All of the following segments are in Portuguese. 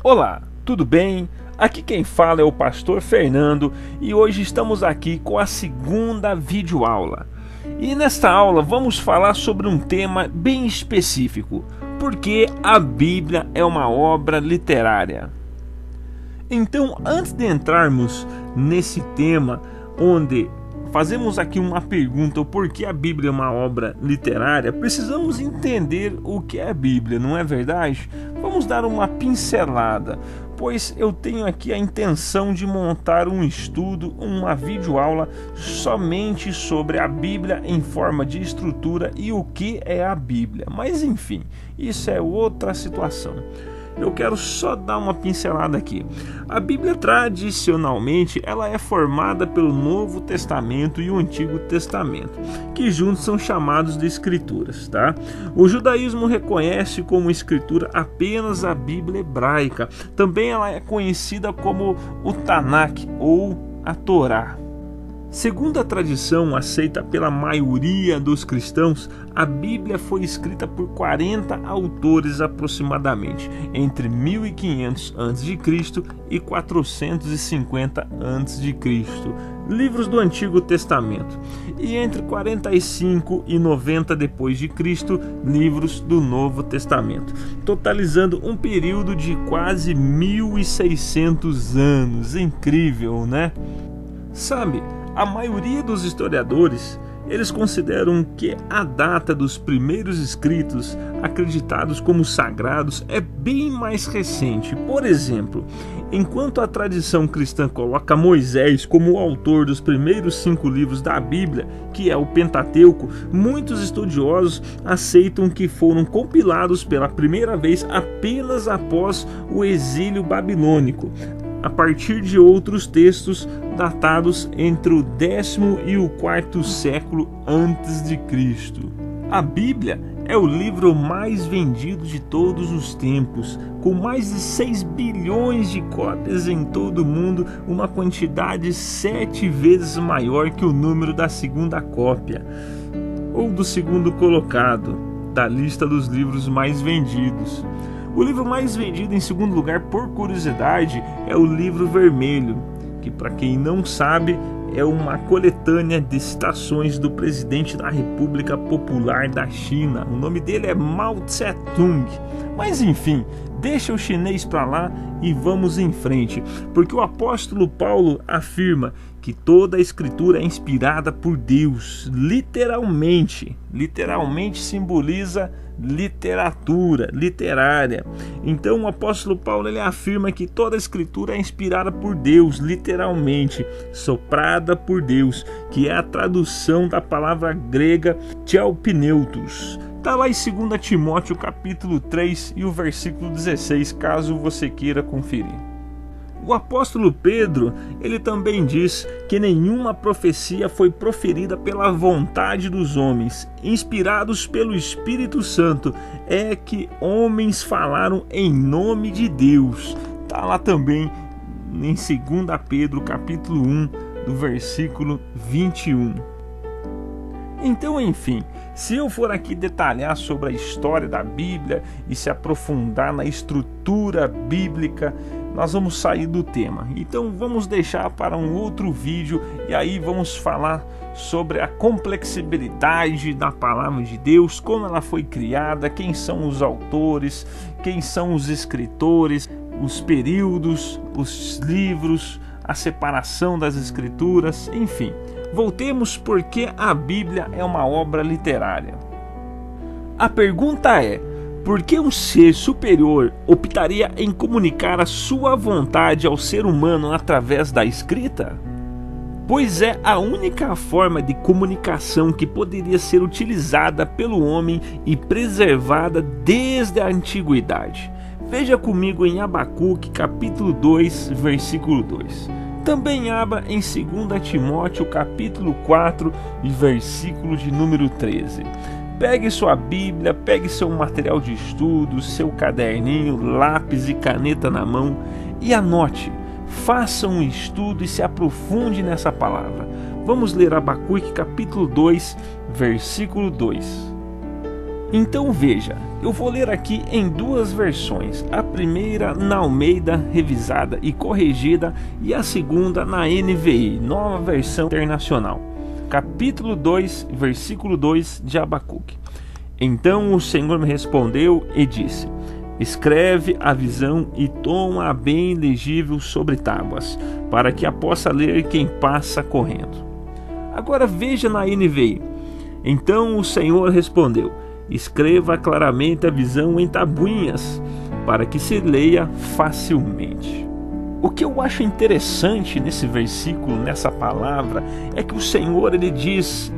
Olá, tudo bem? Aqui quem fala é o pastor Fernando e hoje estamos aqui com a segunda videoaula. E nesta aula vamos falar sobre um tema bem específico, porque a Bíblia é uma obra literária. Então, antes de entrarmos nesse tema, onde fazemos aqui uma pergunta, o porquê a Bíblia é uma obra literária, precisamos entender o que é a Bíblia, não é verdade? Vamos dar uma pincelada, pois eu tenho aqui a intenção de montar um estudo, uma videoaula somente sobre a Bíblia em forma de estrutura e o que é a Bíblia. Mas enfim, isso é outra situação. Eu quero só dar uma pincelada aqui. A Bíblia tradicionalmente ela é formada pelo Novo Testamento e o Antigo Testamento, que juntos são chamados de escrituras, tá? O judaísmo reconhece como escritura apenas a Bíblia hebraica. Também ela é conhecida como o Tanakh ou a Torá. Segundo a tradição aceita pela maioria dos cristãos, a Bíblia foi escrita por 40 autores aproximadamente, entre 1500 a.C. e 450 a.C., livros do Antigo Testamento, e entre 45 e 90 depois de Cristo, livros do Novo Testamento, totalizando um período de quase 1600 anos. Incrível, né? Sabe, a maioria dos historiadores, eles consideram que a data dos primeiros escritos, acreditados como sagrados, é bem mais recente. Por exemplo, enquanto a tradição cristã coloca Moisés como o autor dos primeiros 5 livros da Bíblia, que é o Pentateuco, muitos estudiosos aceitam que foram compilados pela primeira vez apenas após o exílio babilônico, a partir de outros textos datados entre o 10º e o 4º século antes de Cristo. A Bíblia é o livro mais vendido de todos os tempos, com mais de 6 bilhões de cópias em todo o mundo, uma quantidade 7 vezes maior que o número da segunda cópia, ou do segundo colocado, da lista dos livros mais vendidos. O livro mais vendido em segundo lugar, por curiosidade, é o Livro Vermelho, que, para quem não sabe, é uma coletânea de citações do presidente da República Popular da China. O nome dele é Mao Tse-tung. Mas enfim, deixa o chinês para lá e vamos em frente, porque o apóstolo Paulo afirma que toda a escritura é inspirada por Deus, literalmente simboliza literatura, literária. Então o apóstolo Paulo ele afirma que toda a escritura é inspirada por Deus, literalmente, soprada por Deus, que é a tradução da palavra grega theopneutos. Está lá em 2 Timóteo capítulo 3 e o versículo 16, caso você queira conferir. O apóstolo Pedro, ele também diz que nenhuma profecia foi proferida pela vontade dos homens, inspirados pelo Espírito Santo, é que homens falaram em nome de Deus. Está lá também em 2 Pedro capítulo 1, do versículo 21. Então, enfim, se eu for aqui detalhar sobre a história da Bíblia e se aprofundar na estrutura bíblica, nós vamos sair do tema. Então vamos deixar para um outro vídeo e aí vamos falar sobre a complexibilidade da palavra de Deus, como ela foi criada, quem são os autores, quem são os escritores, os períodos, os livros, a separação das escrituras, enfim. Voltemos porque a Bíblia é uma obra literária. A pergunta é: por que um ser superior optaria em comunicar a sua vontade ao ser humano através da escrita? Pois é a única forma de comunicação que poderia ser utilizada pelo homem e preservada desde a antiguidade. Veja comigo em Abacuque capítulo 2, versículo 2. Também abra em 2 Timóteo capítulo 4 e versículo de número 13. Pegue sua Bíblia, pegue seu material de estudo, seu caderninho, lápis e caneta na mão e anote. Faça um estudo e se aprofunde nessa palavra. Vamos ler Abacuque capítulo 2, versículo 2. Então veja, eu vou ler aqui em duas versões, a primeira na Almeida revisada e corrigida e a segunda na NVI, nova versão internacional. Capítulo 2, versículo 2 de Abacuque. Então o Senhor me respondeu e disse: escreve a visão e toma-a bem legível sobre tábuas, para que a possa ler quem passa correndo. Agora veja na NVI. Então o Senhor respondeu: escreva claramente a visão em tabuinhas, para que se leia facilmente. O que eu acho interessante nesse versículo, nessa palavra, é que o Senhor ele diz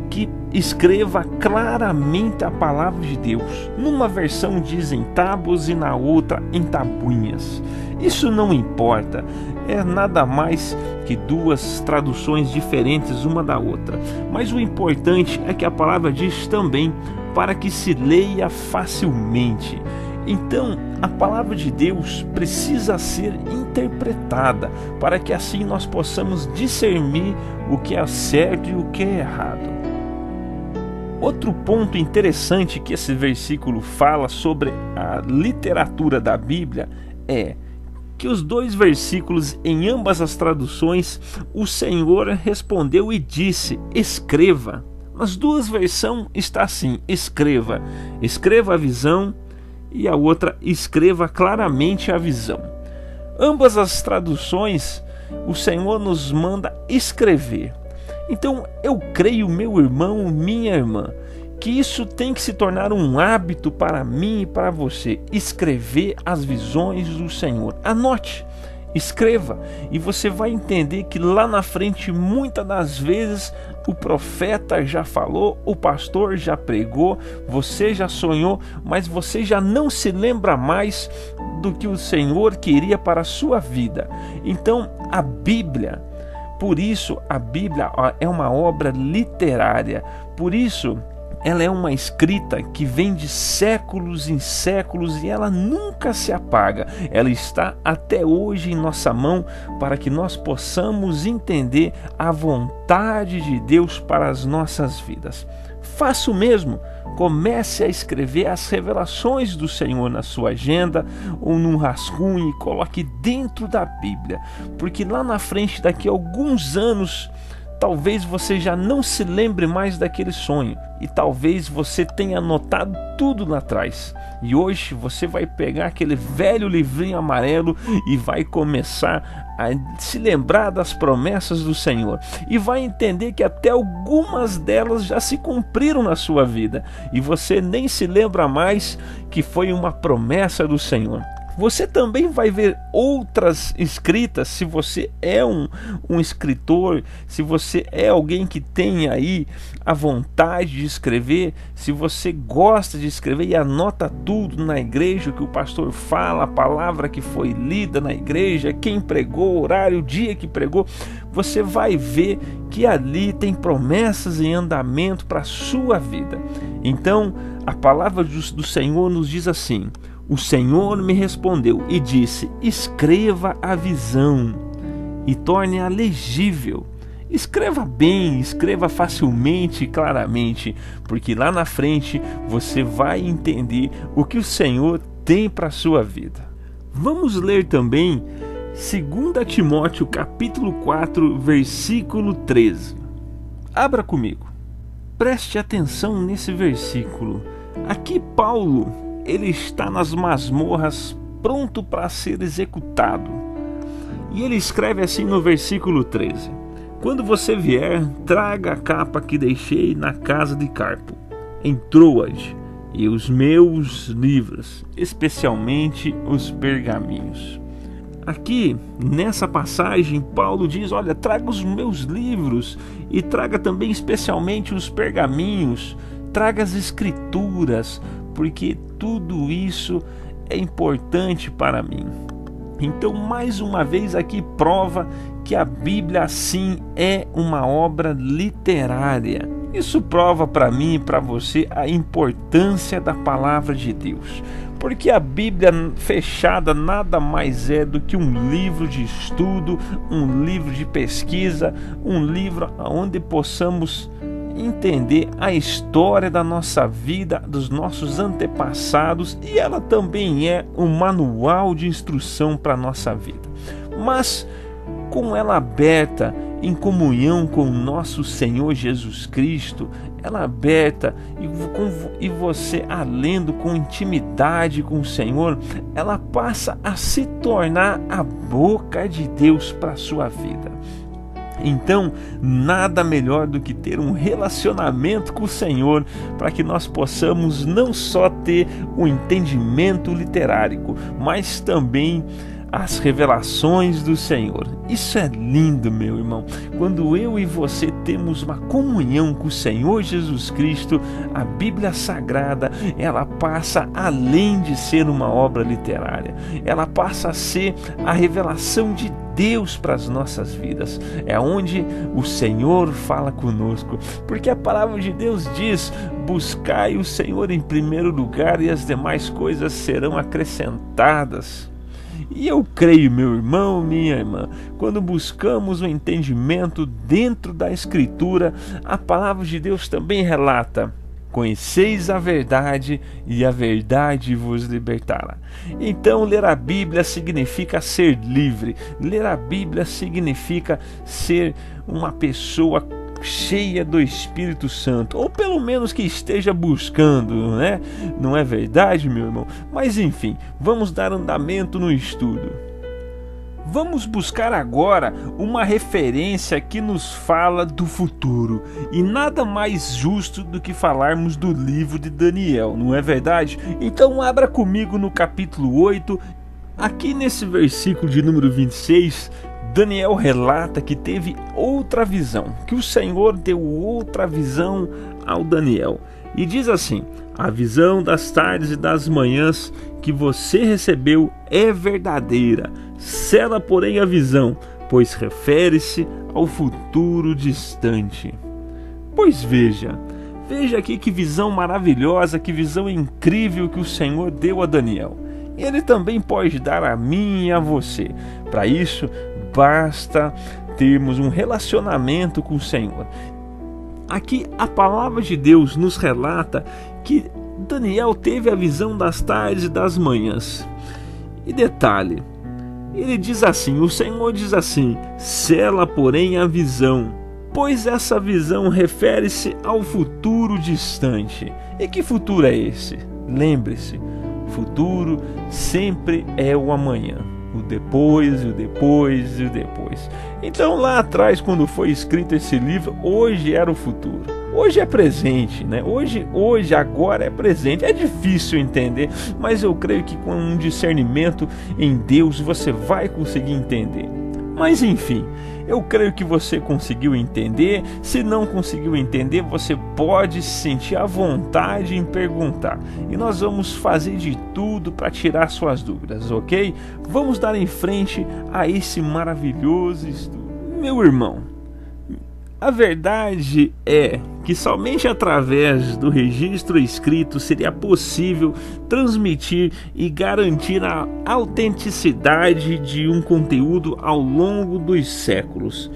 que escreva claramente a palavra de Deus. Numa versão diz em tábuas e na outra em tabuinhas. Isso não importa, é nada mais que duas traduções diferentes uma da outra. Mas o importante é que a palavra diz também para que se leia facilmente. Então, a palavra de Deus precisa ser interpretada para que assim nós possamos discernir o que é certo e o que é errado. Outro ponto interessante que esse versículo fala sobre a literatura da Bíblia é que os dois versículos, em ambas as traduções, o Senhor respondeu e disse: escreva. Nas duas versões está assim: escreva. Escreva a visão, e a outra, escreva claramente a visão. Ambas as traduções, o Senhor nos manda escrever. Então eu creio, meu irmão, minha irmã, que isso tem que se tornar um hábito para mim e para você, escrever as visões do Senhor. Anote, escreva, e você vai entender que lá na frente, muitas das vezes, o profeta já falou, o pastor já pregou, você já sonhou, mas você já não se lembra mais do que o Senhor queria para a sua vida. Então a Bíblia, por isso a Bíblia é uma obra literária, por isso ela é uma escrita que vem de séculos em séculos e ela nunca se apaga. Ela está até hoje em nossa mão para que nós possamos entender a vontade de Deus para as nossas vidas. Faça o mesmo. Comece a escrever as revelações do Senhor na sua agenda ou num rascunho e coloque dentro da Bíblia. Porque lá na frente, daqui a alguns anos, talvez você já não se lembre mais daquele sonho e talvez você tenha anotado tudo lá atrás. E hoje você vai pegar aquele velho livrinho amarelo e vai começar a se lembrar das promessas do Senhor. E vai entender que até algumas delas já se cumpriram na sua vida. E você nem se lembra mais que foi uma promessa do Senhor. Você também vai ver outras escritas, se você é um escritor, se você é alguém que tem aí a vontade de escrever, se você gosta de escrever e anota tudo na igreja, o que o pastor fala, a palavra que foi lida na igreja, quem pregou, o horário, o dia que pregou, você vai ver que ali tem promessas em andamento para a sua vida. Então, a palavra do Senhor nos diz assim: o Senhor me respondeu e disse: escreva a visão e torne-a legível. Escreva bem, escreva facilmente e claramente, porque lá na frente você vai entender o que o Senhor tem para a sua vida. Vamos ler também 2 Timóteo capítulo 4, versículo 13. Abra comigo. Preste atenção nesse versículo. Aqui Paulo, ele está nas masmorras, pronto para ser executado. E ele escreve assim no versículo 13: quando você vier, traga a capa que deixei na casa de Carpo, em Troade, e os meus livros, especialmente os pergaminhos. Aqui, nessa passagem, Paulo diz: olha, traga os meus livros e traga também especialmente os pergaminhos, traga as escrituras, porque tudo isso é importante para mim. Então, mais uma vez aqui prova que a Bíblia sim é uma obra literária. Isso prova para mim e para você a importância da palavra de Deus. Porque a Bíblia fechada nada mais é do que um livro de estudo, um livro de pesquisa, um livro onde possamos entender a história da nossa vida, dos nossos antepassados, e ela também é um manual de instrução para a nossa vida. Mas com ela aberta em comunhão com o nosso Senhor Jesus Cristo, ela aberta e você a lendo com intimidade com o Senhor, ela passa a se tornar a boca de Deus para a sua vida. Então, nada melhor do que ter um relacionamento com o Senhor para que nós possamos não só ter um entendimento literário, mas também as revelações do Senhor. Isso é lindo, meu irmão. Quando eu e você temos uma comunhão com o Senhor Jesus Cristo, a Bíblia Sagrada, ela passa além de ser uma obra literária. Ela passa a ser a revelação de Deus para as nossas vidas. É onde o Senhor fala conosco, porque a palavra de Deus diz: buscai o Senhor em primeiro lugar e as demais coisas serão acrescentadas. E eu creio, meu irmão, minha irmã, quando buscamos o entendimento dentro da Escritura, a palavra de Deus também relata: conheceis a verdade e a verdade vos libertará. Então, ler a Bíblia significa ser livre. Ler a Bíblia significa ser uma pessoa cheia do Espírito Santo, ou pelo menos que esteja buscando, né? Não é verdade, meu irmão? Mas enfim, vamos dar andamento no estudo. Vamos buscar agora uma referência que nos fala do futuro, e nada mais justo do que falarmos do livro de Daniel, não é verdade? Então abra comigo no capítulo 8, aqui nesse versículo de número 26, Daniel relata que teve outra visão, que o Senhor deu outra visão ao Daniel. E diz assim: a visão das tardes e das manhãs que você recebeu é verdadeira. Sela, porém, a visão, pois refere-se ao futuro distante. Pois veja aqui que visão maravilhosa, que visão incrível que o Senhor deu a Daniel. Ele também pode dar a mim e a você. Para isso, basta termos um relacionamento com o Senhor. Aqui a palavra de Deus nos relata que Daniel teve a visão das tardes e das manhãs. E detalhe, ele diz assim, o Senhor diz assim: sela, porém, a visão, pois essa visão refere-se ao futuro distante. E que futuro é esse? Lembre-se, futuro sempre é o amanhã, o depois, e o depois, e o depois. Então lá atrás, quando foi escrito esse livro, hoje era o futuro. Hoje é presente, né? Hoje, agora é presente. É difícil entender, mas eu creio que com um discernimento em Deus você vai conseguir entender. Mas enfim, eu creio que você conseguiu entender. Se não conseguiu entender, você pode se sentir à vontade em perguntar. E nós vamos fazer de tudo para tirar suas dúvidas, ok? Vamos dar em frente a esse maravilhoso estudo. Meu irmão, a verdade é que somente através do registro escrito seria possível transmitir e garantir a autenticidade de um conteúdo ao longo dos séculos.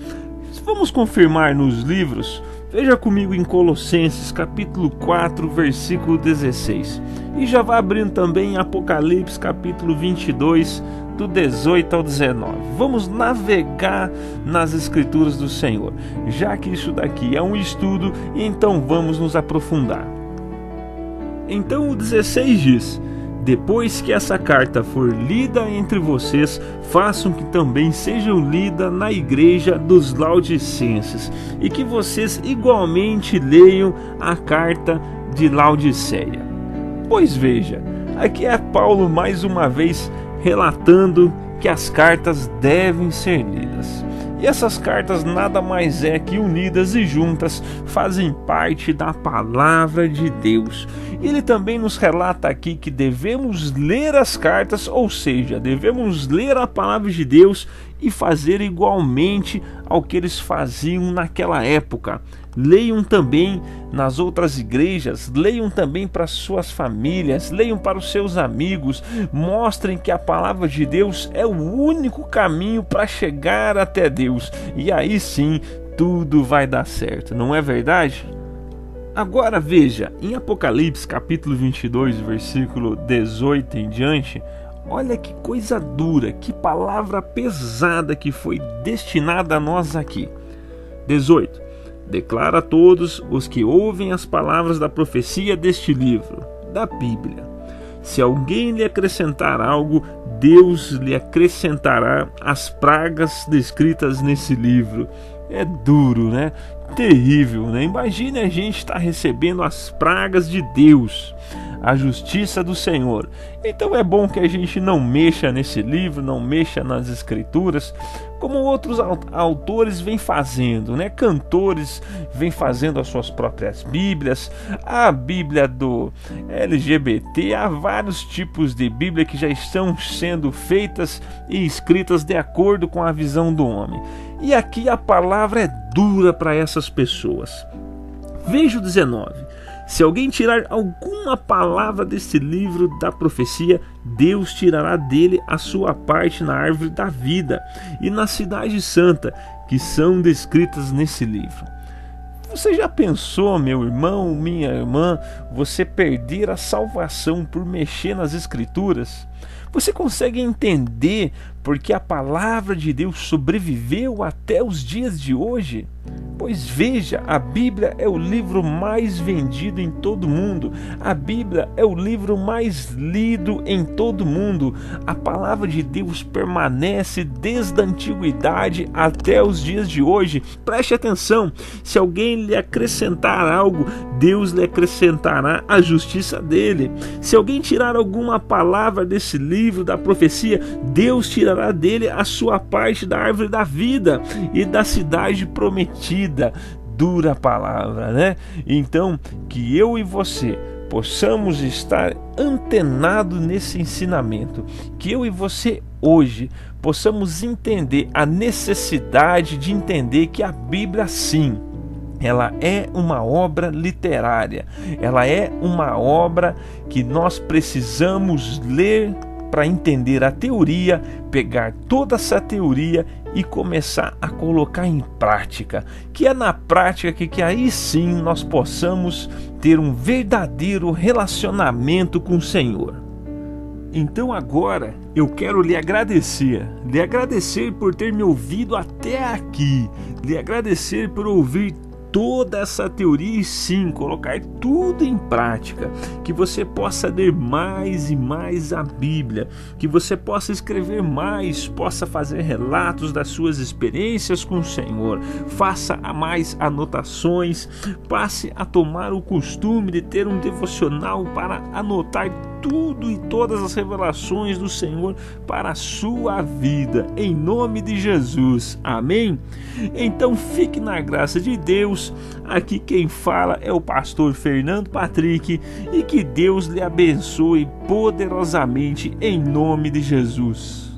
Vamos confirmar nos livros? Veja comigo em Colossenses capítulo 4, versículo 16. E já vá abrindo também em Apocalipse capítulo 22, do 18 ao 19. Vamos navegar nas Escrituras do Senhor, já que isso daqui é um estudo, então vamos nos aprofundar. Então o 16 diz: depois que essa carta for lida entre vocês, façam que também sejam lida na igreja dos Laodicenses, e que vocês igualmente leiam a carta de Laodiceia. Pois veja, aqui é Paulo mais uma vez relatando que as cartas devem ser lidas. E essas cartas nada mais é que unidas e juntas fazem parte da palavra de Deus. Ele também nos relata aqui que devemos ler as cartas, ou seja, devemos ler a palavra de Deus e fazer igualmente ao que eles faziam naquela época. Leiam também nas outras igrejas, leiam também para suas famílias, leiam para os seus amigos, mostrem que a palavra de Deus é o único caminho para chegar até Deus, e aí sim tudo vai dar certo, não é verdade? Agora veja, em Apocalipse capítulo 22, versículo 18 em diante, olha que coisa dura, que palavra pesada que foi destinada a nós aqui. 18. Declara a todos os que ouvem as palavras da profecia deste livro, da Bíblia. Se alguém lhe acrescentar algo, Deus lhe acrescentará as pragas descritas nesse livro. É duro, né? Terrível, né? Imagine a gente estar recebendo as pragas de Deus, a justiça do Senhor. Então é bom que a gente não mexa nesse livro, não mexa nas escrituras, como outros autores vêm fazendo, né? Cantores vêm fazendo as suas próprias bíblias, a Bíblia do LGBT, há vários tipos de Bíblia que já estão sendo feitas e escritas de acordo com a visão do homem. E aqui a palavra é dura para essas pessoas. Veja o 19. Se alguém tirar alguma palavra desse livro da profecia, Deus tirará dele a sua parte na árvore da vida e na cidade santa, que são descritas nesse livro. Você já pensou, meu irmão, minha irmã, você perder a salvação por mexer nas escrituras? Você consegue entender porque a palavra de Deus sobreviveu até os dias de hoje? Pois veja, a Bíblia é o livro mais vendido em todo o mundo. A Bíblia é o livro mais lido em todo o mundo. A palavra de Deus permanece desde a antiguidade até os dias de hoje. Preste atenção, se alguém lhe acrescentar algo, Deus lhe acrescentará a justiça dele. Se alguém tirar alguma palavra desse livro da profecia, Deus tirará dele a sua parte da árvore da vida e da cidade prometida. Dura palavra, né? Então, que eu e você possamos estar antenados nesse ensinamento, que eu e você hoje possamos entender a necessidade de entender que a Bíblia, sim, ela é uma obra literária, ela é uma obra que nós precisamos ler para entender a teoria, pegar toda essa teoria e começar a colocar em prática, que é na prática que aí sim nós possamos ter um verdadeiro relacionamento com o Senhor. Então agora eu quero lhe agradecer por ter me ouvido até aqui, lhe agradecer por ouvir toda essa teoria e sim colocar tudo em prática, que você possa ler mais e mais a Bíblia, que você possa escrever mais, possa fazer relatos das suas experiências com o Senhor, faça mais anotações, passe a tomar o costume de ter um devocional para anotar tudo e todas as revelações do Senhor para a sua vida, em nome de Jesus, amém? Então fique na graça de Deus. Aqui quem fala é o pastor Fernando Patrick e que Deus lhe abençoe poderosamente em nome de Jesus.